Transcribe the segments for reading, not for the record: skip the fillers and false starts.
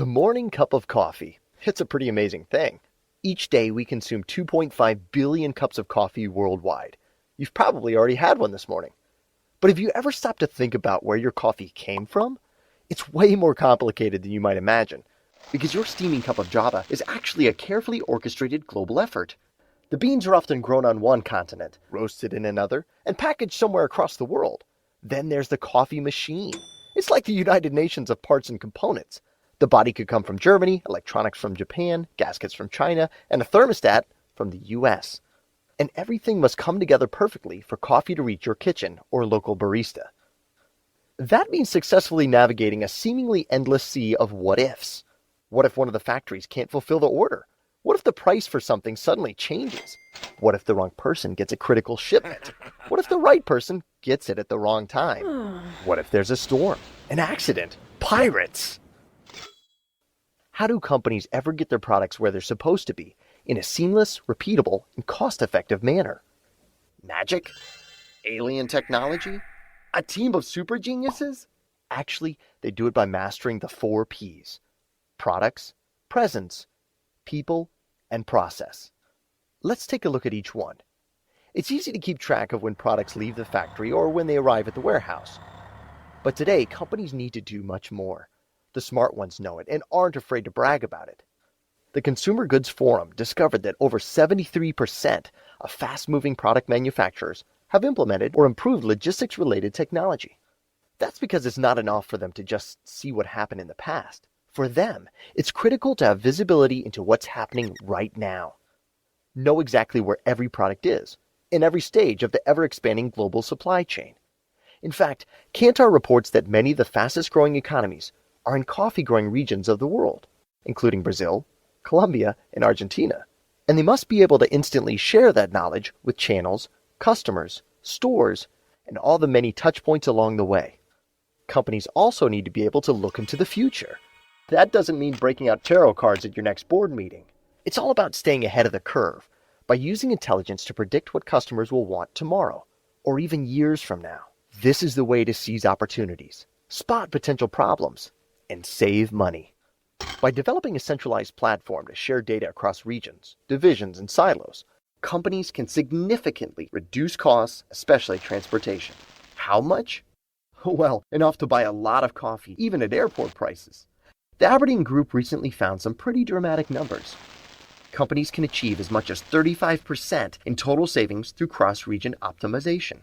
The morning cup of coffee. It's a pretty amazing thing. Each day we consume 2.5 billion cups of coffee worldwide. You've probably already had one this morning. But have you ever stopped to think about where your coffee came from? It's way more complicated than you might imagine, because your steaming cup of Java is actually a carefully orchestrated global effort. The beans are often grown on one continent, roasted in another, and packaged somewhere across the world. Then there's the coffee machine. It's like the United Nations of parts and components. The body could come from Germany, electronics from Japan, gaskets from China, and a thermostat from the US. And everything must come together perfectly for coffee to reach your kitchen or local barista. That means successfully navigating a seemingly endless sea of what-ifs. What if one of the factories can't fulfill the order? What if the price for something suddenly changes? What if the wrong person gets a critical shipment? What if the right person gets it at the wrong time? What if there's a storm, an accident, pirates? How do companies ever get their products where they're supposed to be in a seamless, repeatable, and cost-effective manner? Magic? Alien technology? A team of super geniuses? Actually, they do it by mastering the 4 Ps. Products, presence, people, and process. Let's take a look at each one. It's easy to keep track of when products leave the factory or when they arrive at the warehouse. But today, companies need to do much more. The smart ones know it and aren't afraid to brag about it. The Consumer Goods Forum discovered that over 73% of fast-moving product manufacturers have implemented or improved logistics-related technology. That's because it's not enough for them to just see what happened in the past. For them, it's critical to have visibility into what's happening right now. Know exactly where every product is, in every stage of the ever-expanding global supply chain. In fact, Kantar reports that many of the fastest-growing economies are in coffee-growing regions of the world, including Brazil, Colombia, and Argentina. And they must be able to instantly share that knowledge with channels, customers, stores, and all the many touch points along the way. Companies also need to be able to look into the future. That doesn't mean breaking out tarot cards at your next board meeting. It's all about staying ahead of the curve by using intelligence to predict what customers will want tomorrow, or even years from now. This is the way to seize opportunities, spot potential problems, and save money. By developing a centralized platform to share data across regions, divisions, and silos, companies can significantly reduce costs, especially transportation. How much? Well, enough to buy a lot of coffee, even at airport prices. The Aberdeen Group recently found some pretty dramatic numbers. Companies can achieve as much as 35% in total savings through cross-region optimization.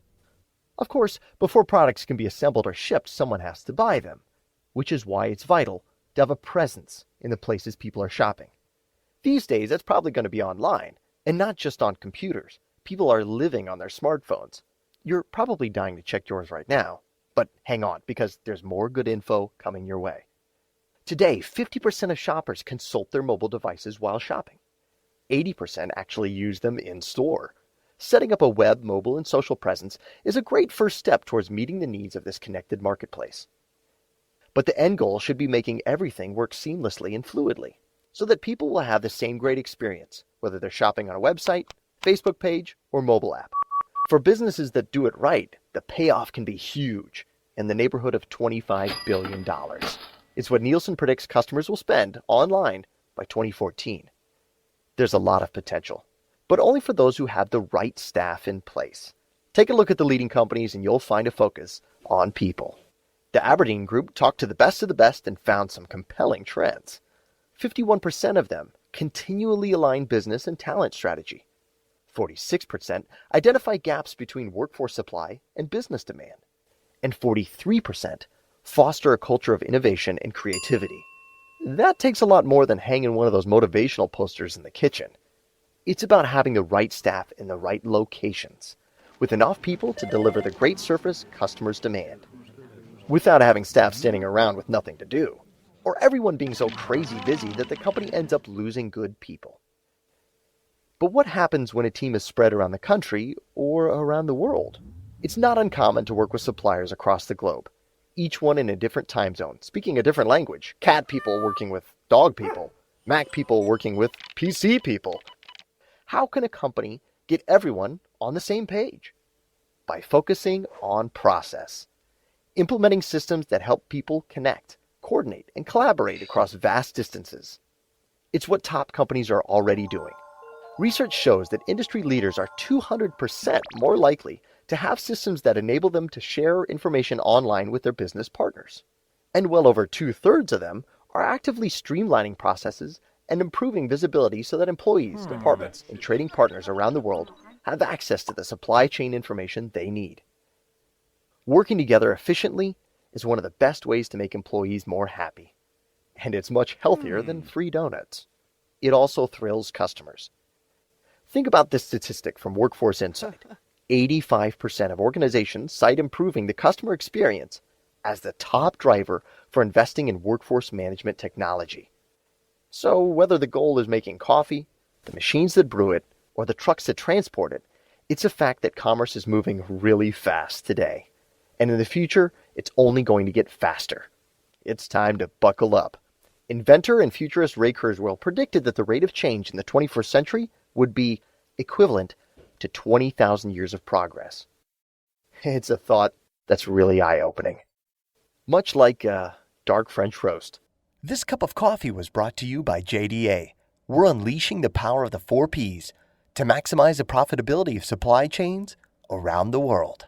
Of course, before products can be assembled or shipped, someone has to buy them, which is why it's vital to have a presence in the places people are shopping. These days, that's probably going to be online, and not just on computers. People are living on their smartphones. You're probably dying to check yours right now, but hang on, because there's more good info coming your way. Today, 50% of shoppers consult their mobile devices while shopping. 80% actually use them in-store. Setting up a web, mobile, and social presence is a great first step towards meeting the needs of this connected marketplace. But the end goal should be making everything work seamlessly and fluidly, so that people will have the same great experience, whether they're shopping on a website, Facebook page, or mobile app. For businesses that do it right, the payoff can be huge, in the neighborhood of $25 billion. It's what Nielsen predicts customers will spend online by 2014. There's a lot of potential, but only for those who have the right staff in place. Take a look at the leading companies and you'll find a focus on people. The Aberdeen Group talked to the best of the best and found some compelling trends. 51% of them continually align business and talent strategy. 46% identify gaps between workforce supply and business demand. And 43% foster a culture of innovation and creativity. That takes a lot more than hanging one of those motivational posters in the kitchen. It's about having the right staff in the right locations, with enough people to deliver the great service customers demand, without having staff standing around with nothing to do, or everyone being so crazy busy that the company ends up losing good people. But what happens when a team is spread around the country or around the world? It's not uncommon to work with suppliers across the globe, each one in a different time zone, speaking a different language. Cat people working with dog people, Mac people working with PC people. How can a company get everyone on the same page? By focusing on process. Implementing systems that help people connect, coordinate and collaborate across vast distances. It's what top companies are already doing. Research shows that industry leaders are 200% more likely to have systems that enable them to share information online with their business partners. And well over 2/3 of them are actively streamlining processes and improving visibility so that employees, departments, and trading partners around the world have access to the supply chain information they need. Working together efficiently is one of the best ways to make employees more happy. And it's much healthier than free donuts. It also thrills customers. Think about this statistic from Workforce Insight. 85% of organizations cite improving the customer experience as the top driver for investing in workforce management technology. So whether the goal is making coffee, the machines that brew it, or the trucks that transport it, it's a fact that commerce is moving really fast today. And in the future, it's only going to get faster. It's time to buckle up. Inventor and futurist Ray Kurzweil predicted that the rate of change in the 21st century would be equivalent to 20,000 years of progress. It's a thought that's really eye-opening. Much like a dark French roast. This cup of coffee was brought to you by JDA. We're unleashing the power of the 4 Ps to maximize the profitability of supply chains around the world.